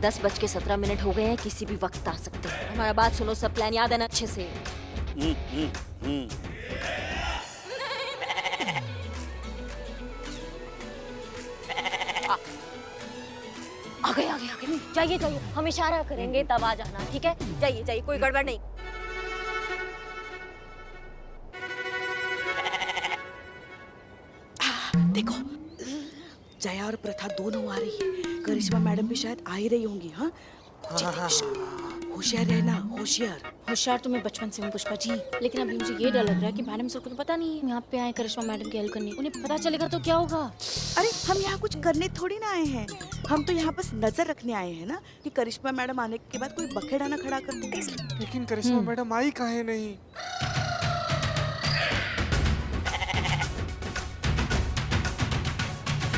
10:17 हो गए हैं, किसी भी वक्त आ सकते हैं। हमारा बात सुनो, सब प्लान याद है ना अच्छे से? आ गए आ गए आ गए। जाइए जाइए, हम इशारा करेंगे तब आ जाना, ठीक है? जाइए जाइए, कोई गड़बड़ नहीं। देखो, जया और प्रथा दोनों आ रही है। करिश्मा मैडम भी शायद आ ही रही होंगी। हाँ, होशियार रहना, होशियार। होशियार तो मैं बचपन से हूँ पुष्पा जी, लेकिन अभी मुझे ये डर लग रहा है कि मैडम सर को तो पता नहीं है यहाँ पे आए करिश्मा मैडम की हेल्प करने। उन्हें पता चलेगा तो क्या होगा? अरे हम यहाँ कुछ करने थोड़ी ना आए हैं, हम तो यहाँ बस नजर रखने आए हैं ना कि करिश्मा मैडम आने के बाद कोई बखेड़ा ना खड़ा कर दे। लेकिन करिश्मा मैडम आई काहे नहीं?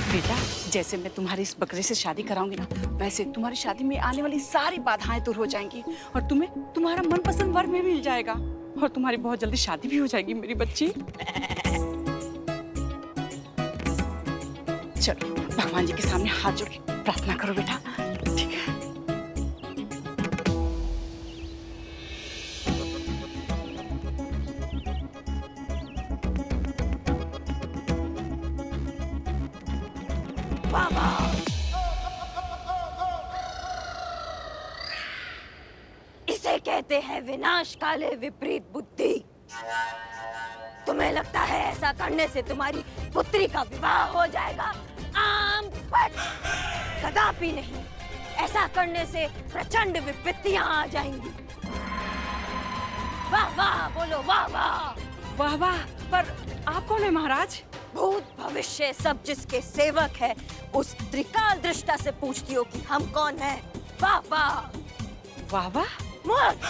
बेटा, जैसे मैं तुम्हारी इस बकरे से शादी कराऊंगी ना, वैसे तुम्हारी शादी में आने वाली सारी बाधाएं दूर हो जाएंगी और तुम्हें तुम्हारा मनपसंद वर में मिल जाएगा और तुम्हारी बहुत जल्दी शादी भी हो जाएगी मेरी बच्ची। चलो भगवान जी के सामने हाथ जोड़ के प्रार्थना करो बेटा, ठीक है? इसे कहते हैं विनाश काले विपरीत बुद्धि। तुम्हें लगता है ऐसा करने से तुम्हारी पुत्री का विवाह हो जाएगा? कदापि नहीं। ऐसा करने से प्रचंड विपत्तियां आ जाएंगी। वाह वाह बोलो, वाह वाह। वाह वाह, पर आप कौन है महाराज? भूत भविष्य सब जिसके सेवक है, उस त्रिकाल दृष्टा से पूछती हो कि हम कौन हैं। वाह वाह। वाह वाह, मूर्ख,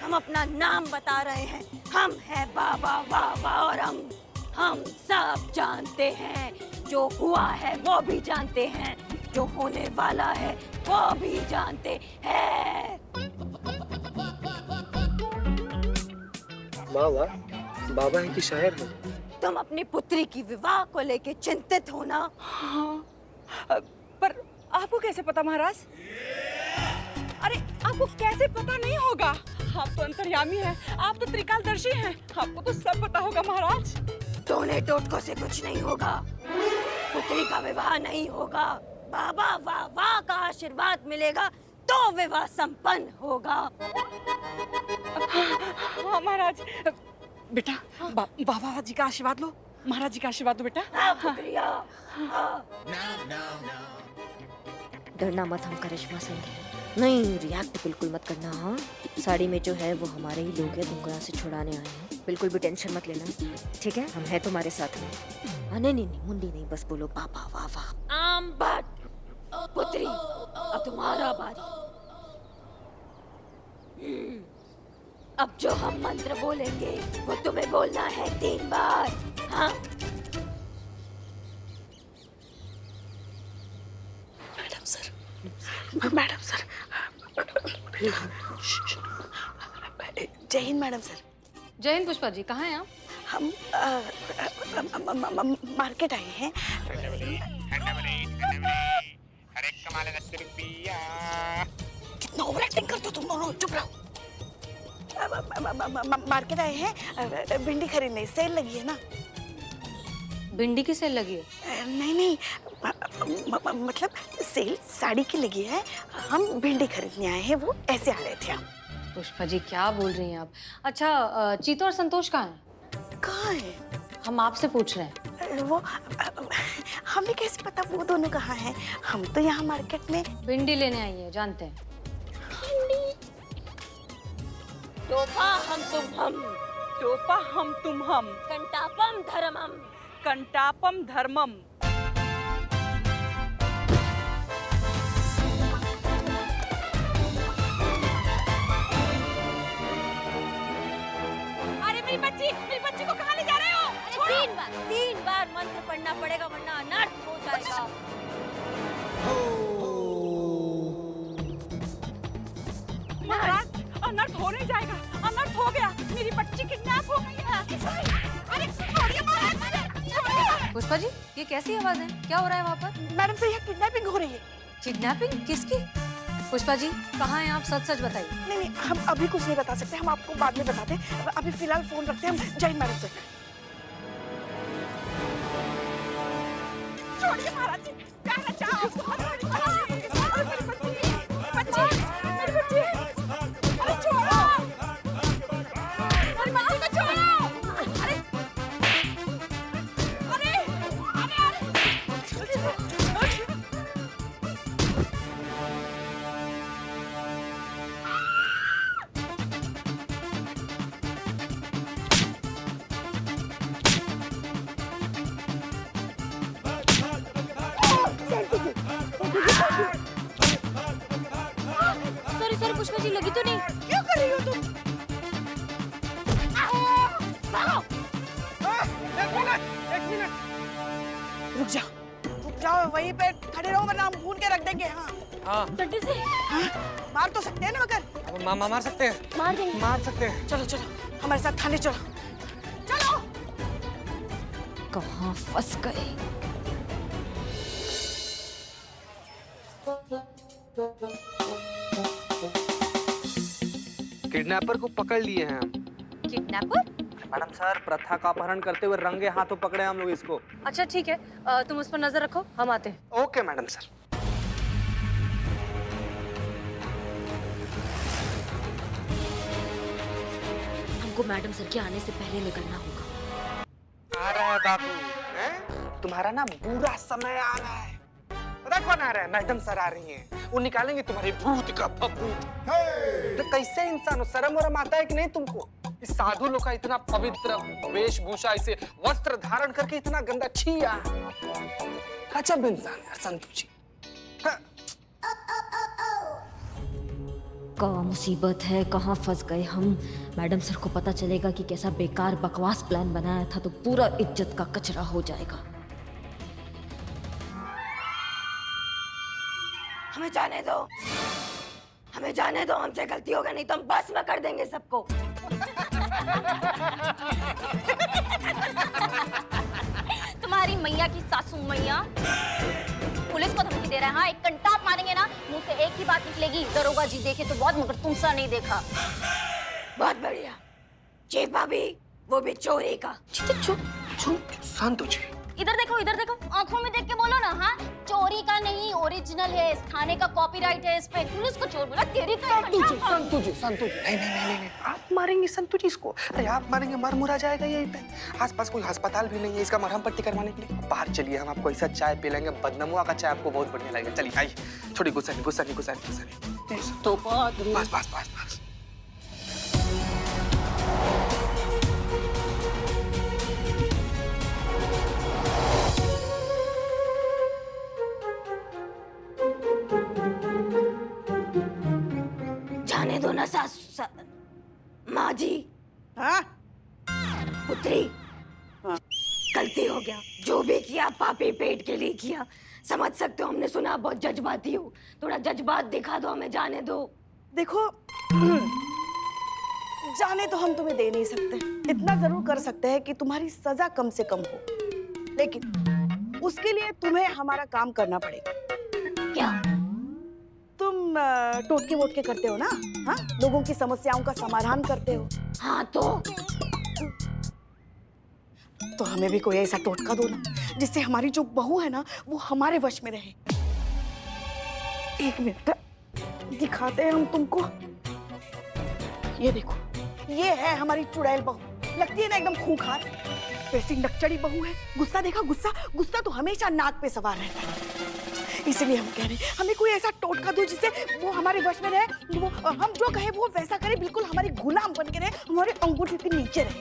हम अपना नाम बता रहे हैं। हम हैं बाबा वाह वाह और हम सब जानते हैं। जो हुआ है वो भी जानते हैं, जो होने वाला है वो भी जानते हैं। वाह वाह, बाबा है कि शायर है? तुम अपनी पुत्री की विवाह को लेके चिंतित हो ना? हाँ, पर आपको कैसे पता महाराज? अरे आपको कैसे पता नहीं होगा? आप तो अंतर्यामी हैं, आप तो त्रिकालदर्शी हैं, आपको तो सब पता होगा महाराज। टोने टोटकों से कुछ नहीं होगा, पुत्री का विवाह नहीं होगा। बाबा वाह वाह का आशीर्वाद मिलेगा तो विवाह संपन्न होगा। हाँ महाराज। बेटा, बाबा जी का आशीर्वाद लो, महाराज जी का आशीर्वाद दो बेटा। शुक्रिया। डरना मत, हम करिश्मा सिंह हैं। नहीं, रिएक्ट बिल्कुल मत करना। हाँ, साड़ी में जो है वो हमारे ही लोग हैं, दुंगरा से छुड़ाने आए हैं। बिल्कुल भी टेंशन मत लेना, ठीक है? हम हैं तुम्हारे साथ में। नहीं नहीं नहीं, मुंडी नहीं, बस बोलो बाबा वाह वाह। आम बट पुत्री, अब तुम्हारा बारी। अब जो हम मंत्र बोलेंगे वो तुम्हें बोलना है 3 बार। हाँ? मैडम सर, मैडम सर, जय हिंद मैडम सर। जय हिंद पुष्पा जी, कहाँ हैं आप? हम मार्केट आए हैं। कितना ओवर एक्टिंग करते हो तुम दोनों, चुप रहो। मार्केट आए हैं भिंडी खरीदने, सेल लगी है ना। भिंडी की सेल लगी है? नहीं नहीं, मतलब सेल साड़ी की लगी है, हम भिंडी खरीदने आए हैं, वो ऐसे आ रहे थे हम। पुष्पा जी क्या बोल रही हैं आप? अच्छा, चीतू और संतोष कहाँ हैं? कहाँ है? हम आपसे पूछ रहे हैं। वो हमें कैसे पता वो दोनों कहाँ हैं? हम तो यहाँ मार्केट में भिंडी लेने आई है, जानते हैं। टोपा हम तुम हम, टोपा हम तुम हम, कंटापम धर्मम, कंटापम धर्मम। अरे मेरी बच्ची को कहाँ ले जा रहे हो? 3 बार मंत्र पढ़ना पड़ेगा वरना अनर्थ हो जाएगा। महाराज, अनर्थ हो नहीं जाएगा, अनर्थ हो गया, मेरी बच्ची किडनैप हो गई है। अरे छोड़िए महाराज। पुष्पा जी ये कैसी आवाज है? क्या हो रहा है वहाँ पर? मैडम से यहाँ किडनैपिंग हो रही है। किडनैपिंग? किसकी? पुष्पा जी कहाँ हैं आप? सच सच बताइए। नहीं नहीं, हम अभी कुछ नहीं बता सकते, हम आपको बाद में बताते हैं। अभी फिलहाल फोन रखते हैं हम। जय हिंद मैडम सर। छोड़िए महाराज जी, प्यार अच्छा आपको। मेरी बच्ची, अरे छोड़ो, मेरी बच्ची को छोड़ो। अरे अरे सॉरी सॉरी पुष्पा जी, लगी तो नहीं? क्या कर रही हो तुम? रुक जाओ, वहीं पे खड़े रहो वरना हम भून के रख देंगे। हाँ हाँ डंडे से मार तो सकते हैं ना मगर। अब मार सकते हैं, मार देंगे। मार सकते हैं। चलो चलो हमारे साथ थाने चलो। चलो कहाँ फंस गए? किडनैपर को पकड़ लिए हैं हम। किडनैपर? मैडम सर, प्रथा का अपहरण करते हुए रंगे हाथों पकड़े हम लोग इसको। अच्छा ठीक है, तुम उस पर नजर रखो, हम आते हैं। Okay madam sir. हमको मैडम सर के आने से पहले निकलना होगा। आ रहा है बाबू, हैं? तुम्हारा ना बुरा समय आ रहा है। पता कौन आ रहा है? मैडम सर आ रही हैं। वो निकालेंगे तुम्हारी भूत का भभूत। तो कैसे इंसान हो? शर्म वरम आता है कि नहीं तुमको? इस साधु लोग का इतना पवित्र वेशभूषा, इसे वस्त्र धारण करके इतना गंदा छिया। गजब इंसान है संतु जी। हाँ। का मुसीबत है, कहाँ फंस गए हम। मैडम सर को पता चलेगा कि कैसा बेकार बकवास प्लान बनाया था तो पूरा इज्जत का कचरा हो जाएगा। हमें जाने दो, हमें जाने दो, हमसे गलती होगा नहीं तो हम बस में कर देंगे सबको। तुम्हारी मैया की सासू मैया पुलिस को धमकी दे रहा है। हाँ, एक कंटाप मारेंगे ना, मुंह से एक ही बात निकलेगी, दरोगा जी देखे तो बहुत मगर तुमसा नहीं देखा। बहुत बढ़िया। जी भाभी, वो भी चोरी का। चुप संतु जी। इधर देखो, आंखों में देख के बोलो ना। हाँ, चोरी का नहीं, ओरिजिनल है, इस थाने का कॉपीराइट है इस पे। पुलिस को चोर बोला, तेरी का संतु जी। नहीं, आप मारेंगे संतु जी इसको। अरे आप मारेंगे, मर मुरा जाएगा यहीं पे। आसपास कोई अस्पताल भी नहीं है इसका मरहम पट्टी करवाने के लिए। बाहर चलिए, हम आपको ऐसा चाय पिलाएंगे, बदनमुआ का चाय आपको बहुत बढ़िया लगेगा। चलिए आइए, थोड़ी गुस्सा नहीं। तो बस। जाने दो ना माँ जी। हाँ पुत्री, गलती हो गया। जो भी किया पापी पेट के लिए किया। समझ सकते हो, हमने सुना बहुत जज्बाती हो, थोड़ा जज्बात दिखा दो, हमें जाने दो। देखो, जाने तो हम तुम्हें दे नहीं सकते, इतना जरूर कर सकते हैं कि तुम्हारी सजा कम से कम हो, लेकिन उसके लिए तुम्हें हमारा काम करना पड़ेगा। क्या? तुम टोटके वोटके करते हो ना? हाँ, लोगों की समस्याओं का समाधान करते हो। हाँ तो हमें भी कोई ऐसा टोटका दो ना, जिससे हमारी जो बहू है ना वो हमारे वश में रहे। एक मिनट दिखाते हैं हम तुमको। ये देखो, ये है हमारी चुड़ैल बहू। लगती है ना एकदम खूंखार, वैसी नकचड़ी बहू है। गुस्सा देखा, गुस्सा तो हमेशा नाक पे सवार रहता है। इसलिए हम कह रहे हैं, हमें कोई ऐसा टोटका दो जिससे वो हमारे वश में रहे, वो हम जो कहे वो वैसा करे, बिल्कुल हमारी गुलाम बन के रहे, हमारे अंगूठे के नीचे रहे।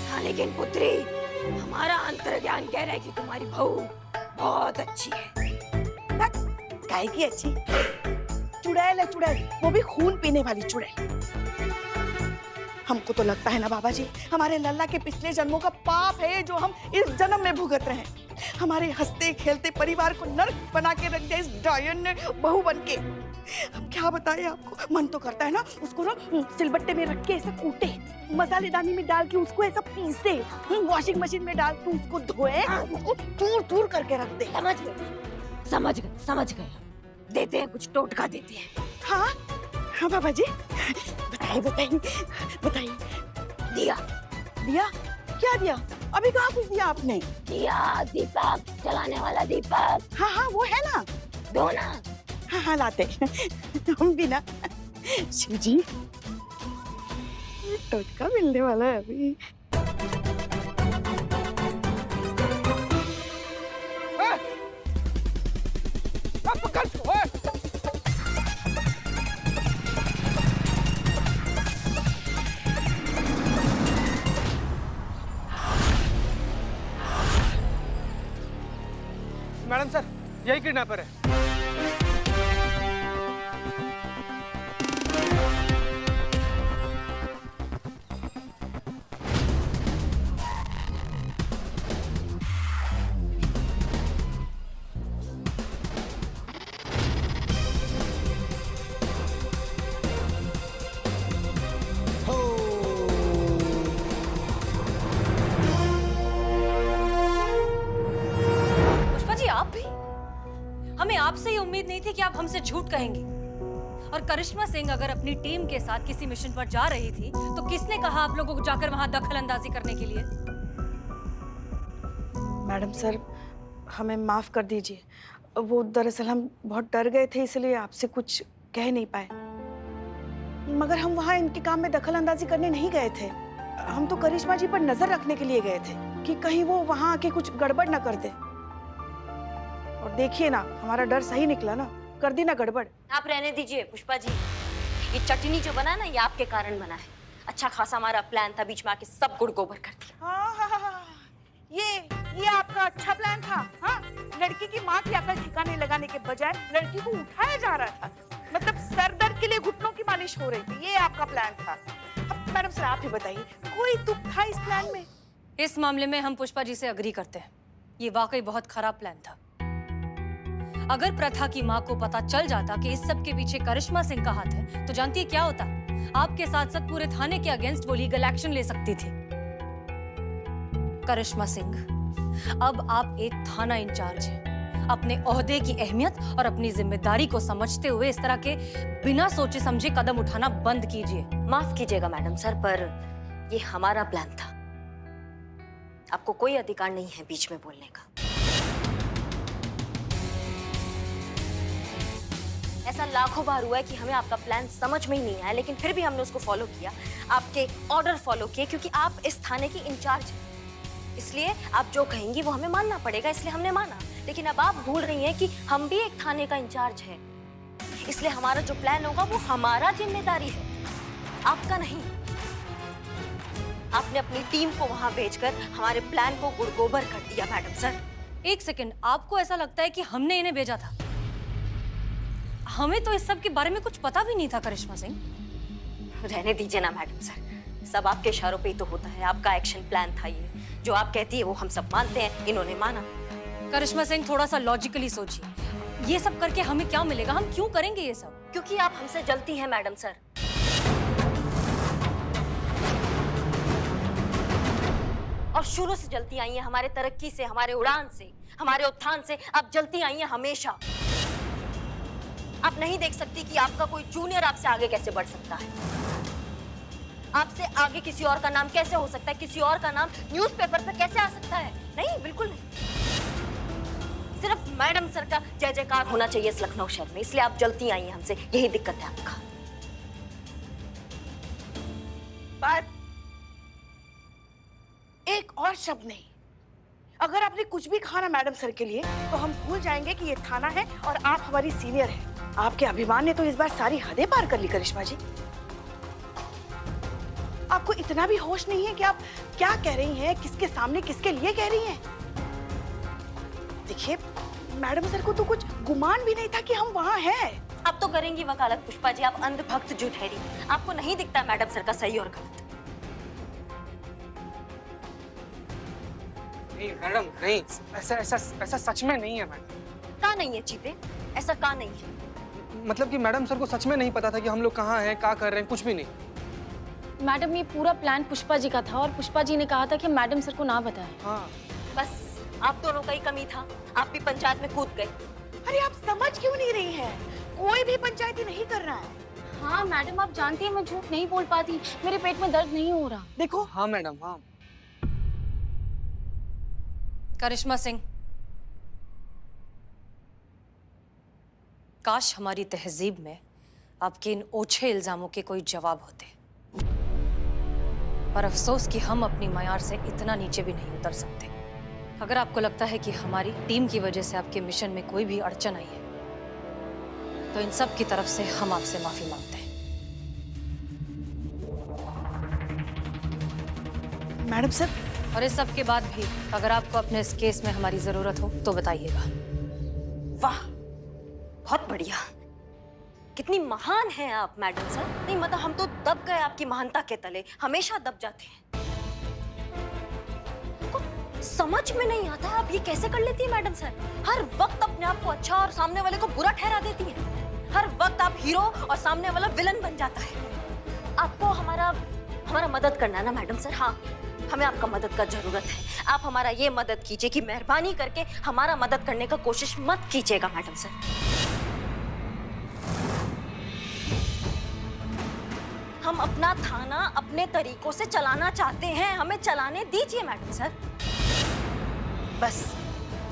हाँ, लेकिन पुत्री, हमारा अंतर्ज्ञान कह रहा है कि तुम्हारी बहू बहुत अच्छी है। काहे की अच्छी? चुड़ैल है, चुड़ैल, वो भी खून पीने वाली चुड़ैल। हमको तो लगता है ना बाबा जी, हमारे लल्ला के पिछले जन्मों का पाप है जो हम इस जन्म में भुगत रहे हैं। हमारे हंसते खेलते परिवार को नर्क बना के रख दिया इस डायन ने बहू बनके। अब क्या बताएं आपको, मन तो करता है ना उसको ना सिलबट्टे में रख के ऐसा कूटे, मसालेदानी में डाल के उसको ऐसा पीसे, वॉशिंग मशीन में डाल के उसको धोए, उसको दूर दूर करके रख दे। समझ गए, समझ गए, समझ गए। देते हैं कुछ टोटका देते हैं। हाँ हाँ बाबा जी, बताइए बताइए बताइए। दिया, दिया? क्या दिया? अभी कहाँ कुछ दिया आपने? दिया, दीपक, जलाने वाला दीपक। हाँ हाँ वो है ना, दो ना। हाँ हाँ लाते हम भी ना। शिव जी, टोटका मिलने वाला है अभी। पकड़ को, ओए। मैडम सर, यही किडनैपर है। पुष्पा जी, आप भी? हमें आपसे ये उम्मीद नहीं थी कि आप हमसे झूठ कहेंगी। और करिश्मा सिंह अगर अपनी टीम के साथ किसी मिशन पर जा रही थी तो किसने कहा आप लोगों को जाकर वहां दखल अंदाजी करने के लिए? मैडम सर, हमें माफ कर दीजिए। वो दरअसल हम बहुत डर गए थे, इसलिए आपसे कुछ कह नहीं पाए। मगर हम वहाँ इनके काम में दखल अंदाजी करने नहीं गए थे। हम तो करिश्मा जी पर नजर रखने के लिए गए थे कि कहीं वो वहाँ आके कुछ गड़बड़ ना कर दे। और देखिए ना, हमारा डर सही निकला ना, कर दी ना गड़बड़। आप रहने दीजिए पुष्पा जी, ये चटनी जो बना है ना, ये आपके कारण बना है। अच्छा खासा हमारा प्लान था, बीच में आके सब गुड़ गोबर कर दिया। हाँ, ये आपका अच्छा प्लान था। हाँ, लड़की की माँ की अकल ठिकाने लगाने के बजाय लड़की को उठाया जा रहा था, मतलब सर दर्द के लिए घुटनों की मालिश हो रही थी। ये आपका प्लान था। अब मैडम सर आप ही बताइए, कोई तुक था इस प्लान में? इस मामले में हम पुष्पा जी से अग्री करते हैं। ये वाकई बहुत खराब प्लान था। अगर प्रथा की माँ को पता चल जाता कि इस सब के पीछे करिश्मा सिंह का हाथ है, तो जानती है क्या होता? आपके साथ साथ पूरे थाने के अगेंस्ट वो लीगल एक्शन ले सकती थी। करिश्मा सिंह, अब आप एक थाना इंचार्ज हैं। अपने ओहदे की अहमियत और अपनी जिम्मेदारी को समझते हुए इस तरह के बिना सोचे समझे कदम उठाना बंद कीजिए। माफ कीजिएगा मैडम सर, पर ये हमारा प्लान था। आपको कोई अधिकार नहीं है बीच में बोलने का। ऐसा लाखों बार हुआ है कि हमें आपका प्लान समझ में ही नहीं आया, लेकिन फिर भी हमने उसको फॉलो किया, आपके ऑर्डर फॉलो किए, क्योंकि आप इस थाने की इंचार्ज हैं। इसलिए आप जो कहेंगी वो हमें मानना पड़ेगा, इसलिए हमने माना। लेकिन अब आप भूल रही हैं कि हम भी एक थाने का इंचार्ज है, इसलिए हमारा जो प्लान होगा वो हमारा जिम्मेदारी है, आपका नहीं। आपने अपनी टीम को वहां भेजकर हमारे प्लान को गुड़गोबर कर दिया मैडम सर। एक सेकंड, आपको ऐसा लगता है कि हमने इन्हें भेजा था? हमें तो इस सब के बारे में कुछ पता भी नहीं था करिश्मा सिंह। रहने दीजिए ना मैडम सर, सब आपके इशारों पे ही तो होता है। आपका एक्शन प्लान था ये, जो आप कहती है वो हम सब मानते हैं, इन्होंने माना। करिश्मा सिंह, थोड़ा सा लॉजिकली सोचिए। ये सब करके हमें क्या मिलेगा? हम क्यों करेंगे ये सब? क्योंकि आप हमसे जलती हैं मैडम सर। और शुरू से जलती आई हैं, हमारे तरक्की से, हमारे उड़ान से, हमारे उत्थान से आप जलती आई हैं हमेशा। आप नहीं देख सकती कि आपका कोई जूनियर आपसे आगे कैसे बढ़ सकता है? आपसे आगे किसी और का नाम कैसे हो सकता है? किसी और का नाम न्यूज़पेपर पर कैसे आ सकता है? नहीं, बिल्कुल नहीं। सिर्फ मैडम सर का जय जयकार होना चाहिए इस लखनऊ शहर में, इसलिए आप जलती आई हैं हमसे। यही दिक्कत है आपका। बस एक और शब्द नहीं। अगर आपने कुछ भी कहा ना मैडम सर के लिए, तो हम भूल जाएंगे कि ये थाना है और आप हमारी सीनियर हैं। आपके अभिमान ने तो इस बार सारी हदें पार कर ली करिश्मा जी। आपको इतना भी होश नहीं है कि आप क्या कह रही हैं, किसके सामने, किसके लिए कह रही हैं? देखिए, मैडम सर को तो कुछ गुमान भी नहीं था कि हम वहाँ हैं। अब तो करेंगी वकालत पुष्पा जी, आप अंधभक्त जो ठहरी। आपको नहीं दिखता मैडम सर का सही और गलत? नहीं मैडम, नहीं, ऐसा ऐसा ऐसा सच में नहीं है मैडम। कहाँ नहीं है चीते? ऐसा कहाँ नहीं है? मतलब कि मैडम सर को सच में नहीं पता था कि हम लोग कहाँ हैं, क्या कर रहे हैं, कुछ भी नहीं। मैडम, ये पूरा प्लान पुष्पा जी का था और पुष्पा जी ने कहा था कि मैडम सर को ना बताएं। हाँ बस आप दोनों का ही कमी था, आप भी पंचायत में कूद गए। अरे आप समझ क्यों नहीं रही हैं? कोई भी पंचायती नहीं कर रहा है। हाँ मैडम, आप जानती हैं मैं झूठ नहीं बोल पाती, मेरे पेट में दर्द नहीं हो रहा। देखो हाँ मैडम, हाँ। करिश्मा सिंह, काश हमारी तहजीब में आपके इन ओछे इल्जामों के कोई जवाब होते, पर अफसोस कि हम अपनी मयार से इतना नीचे भी नहीं उतर सकते। अगर आपको लगता है कि हमारी टीम की वजह से आपके मिशन में कोई भी अड़चन आई है, तो इन सब की तरफ से हम आपसे माफी मांगते हैं। मैडम सर, और इस सब के बाद भी अगर आपको अपने इस केस में हमारी जरूरत हो तो बताइएगा। वाह, बहुत बढ़िया। कितनी महान हैं आप मैडम सर। नहीं मतलब हम तो दब गए आपकी महानता के तले, हमेशा दब जाते हैं। को समझ में नहीं आता है आप ये कैसे कर लेती है मैडम सर। हर वक्त अपने आप को अच्छा और सामने वाले को बुरा ठहरा देती हैं। हर वक्त आप हीरो और सामने वाला विलन बन जाता है। आपको हमारा मदद करना है ना मैडम सर। हाँ, हमें आपका मदद का जरूरत है। आप हमारा ये मदद कीजिए कि मेहरबानी करके हमारा मदद करने का कोशिश मत कीजिएगा मैडम सर। हम अपना थाना अपने तरीकों से चलाना चाहते हैं, हमें चलाने दीजिए मैडम सर। बस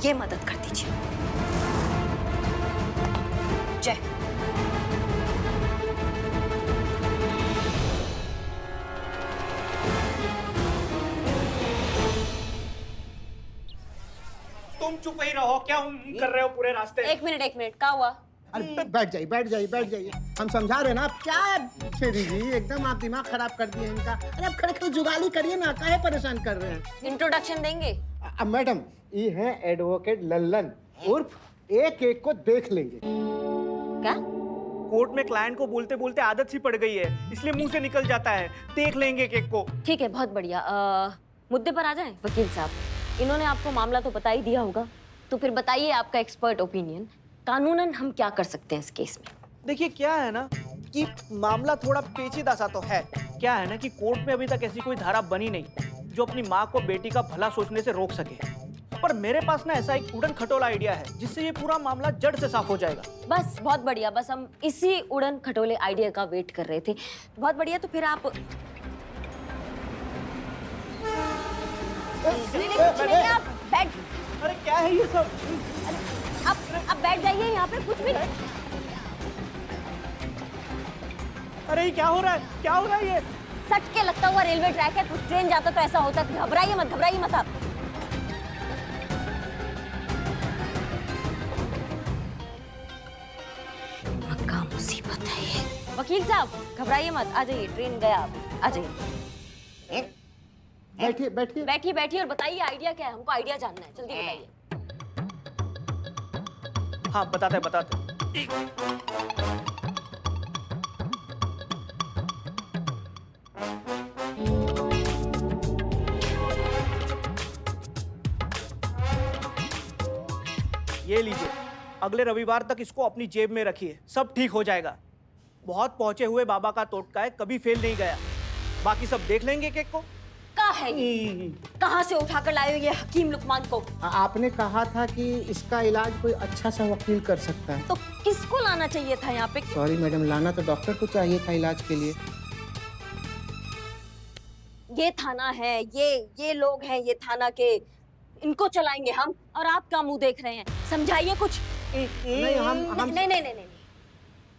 ये मदद कर दीजिए। जय। तुम चुप ही रहो, क्या कर रहे हो पूरे रास्ते? एक मिनट, क्या हुआ? अरे बैठ जाइए बैठ जाइए बैठ जाइए, हम समझा रहे हैं ना। आप क्या फेरी जी, एकदम आप दिमाग खराब कर दिए इनका। अरे आप खड़े खड़े जुगाली करिए ना, काहे परेशान कर रहे हैं? इंट्रोडक्शन देंगे? अब मैडम, ये है एडवोकेट लल्लन, उर्फ एक एक को देख लेंगे। क्या? कोर्ट में क्लाइंट को बोलते बोलते आदत सी पड़ गई है, इसलिए मुंह से निकल जाता है। देख लेंगे केक को। ठीक है, बहुत बढ़िया। मुद्दे पर आ जाएं वकील साहब। इन्होंने आपको मामला तो बता ही दिया होगा, तो फिर बताइए आपका एक्सपर्ट ओपिनियन, कानूनन हम क्या कर सकते हैं इस केस में? देखिए क्या है ना कि मामला थोड़ा पेचीदा सा तो है। क्या है ना कि कोर्ट में अभी तक ऐसी कोई धारा बनी नहीं जो अपनी माँ को बेटी का भला सोचने से रोक सके। पर मेरे पास ना ऐसा एक उड़न खटोला आइडिया है जिससे ये पूरा मामला जड़ से साफ हो जाएगा। बस बहुत बढ़िया, बस हम इसी उड़न खटोले आइडिया का वेट कर रहे थे। बहुत बढ़िया, तो फिर आप नहीं, आप बैठ, अरे क्या है ये सब? आप बैठ जाइए यहाँ पे, कुछ भी नहीं। अरे ये क्या हो रहा है, क्या हो रहा है ये? सट के लगता हुआ रेलवे ट्रैक है, कुछ ट्रेन जाता तो ऐसा होता। घबराइए मत आप। क्या मुसीबत है ये? वकील साहब घबराइए मत, आ जाइए, ट्रेन गया, आप आ जाइए। बैठिए बैठिए बैठिए और बताइए आइडिया क्या है, हमको आइडिया जानना है, जल्दी बताइए। हाँ बताते। ये लीजिए, अगले रविवार तक इसको अपनी जेब में रखिए, सब ठीक हो जाएगा। बहुत पहुंचे हुए बाबा का टोटका है, कभी फेल नहीं गया। बाकी सब देख लेंगे केक को। क्या है ये? कहाँ से उठाकर लाए हो ये हकीम लुकमान को? आपने कहा था कि इसका इलाज कोई अच्छा सा वकील कर सकता है। तो किसको लाना चाहिए था यहाँ पे? सॉरी मैडम, लाना तो डॉक्टर को चाहिए था इलाज के लिए। ये थाना है, ये लोग हैं ये थाना के, इनको चलाएंगे हम, और आप क्या मुंह देख रहे हैं? समझाइए कुछ। नहीं हम नहीं,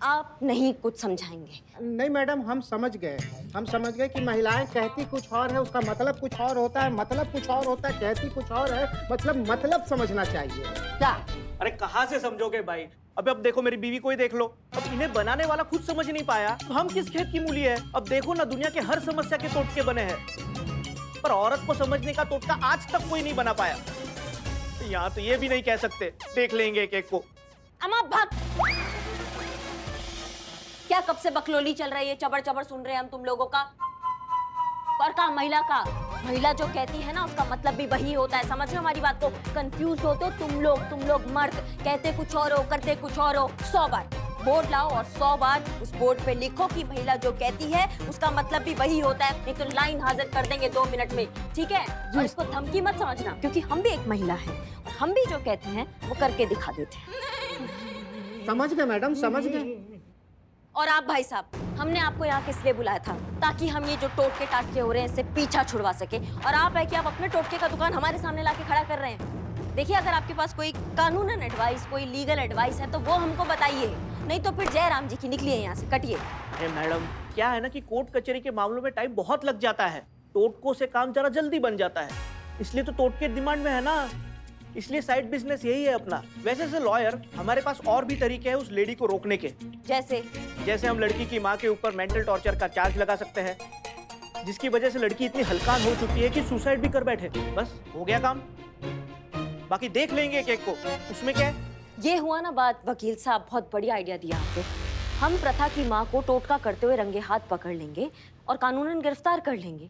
आप नहीं कुछ समझाएंगे। नहीं मैडम, हम समझ गए कि महिलाएं कहती कुछ और है, उसका मतलब कुछ और होता है, मतलब कुछ और होता है, कहती कुछ और है, मतलब समझना चाहिए। क्या? अरे कहाँ से समझोगे भाई? अब देखो मेरी बीवी को ही देख लो। अब इन्हें बनाने वाला खुद समझ नहीं पाया तो हम किस खेत की मूली है? अब देखो ना, दुनिया के हर समस्या के टोटके बने हैं, पर औरत को समझने का टोटका आज तक कोई नहीं बना पाया। यहाँ तो ये भी नहीं कह सकते देख लेंगे एक एक को। अम्मा भाग! क्या कब से बकलोली चल रही है, चबड़ चबड़ सुन रहे हैं हम तुम लोगों का। और का महिला जो कहती है ना, उसका मतलब भी वही होता है। समझ रहे हो हमारी बात को? कंफ्यूज होते हो तुम लोग मर्द, कहते कुछ और हो, करते कुछ और हो। 100 बार बोर्ड लाओ और 100 बार उस बोर्ड पे लिखो कि महिला जो कहती है उसका मतलब भी वही होता है, नहीं तो लाइन हाजिर कर देंगे 2 मिनट में, ठीक है? और इसको धमकी मत समझना, क्योंकि हम भी एक महिला है और हम भी जो कहते हैं वो करके दिखा देते हैं। समझ गए मैडम, समझ गए। और आप भाई साहब, हमने आपको यहाँ किस लिए बुलाया था? ताकि हम ये जो टोटके टाटके हो रहे हैं इससे पीछा छुड़वा सके। और आप है कि आप अपने टोटके का दुकान हमारे सामने लाके खड़ा कर रहे हैं। देखिए, अगर आपके पास कोई कानूनन एडवाइस, कोई लीगल एडवाइस है तो वो हमको बताइए, नहीं तो फिर जय राम जी की निकलिए यहाँ से, कटिए। अरे मैडम, क्या है ना कि कोर्ट कचहरी के मामलों में टाइम बहुत लग जाता है, टोटकों से काम जरा जल्दी बन जाता है, इसलिए तो टोटके डिमांड में है ना, इसलिए साइड बिजनेस यही है अपना। वैसे से लॉयर हमारे पास और भी तरीके हैं उस लेडी को रोकने के। जैसे हम लड़की की माँ के ऊपर मेंटल टॉर्चर का चार्ज लगा सकते हैं, जिसकी वजह से लड़की इतनी हल्कान हो चुकी है कि सुसाइड भी कर बैठे। बस हो गया काम, बाकी देख लेंगे केक को, उसमें क्या है। ये हुआ ना बात, वकील साहब बहुत बढ़िया आइडिया दिया आपको। हम प्रथा की माँ को टोटका करते हुए रंगे हाथ पकड़ लेंगे और कानूनन गिरफ्तार कर लेंगे।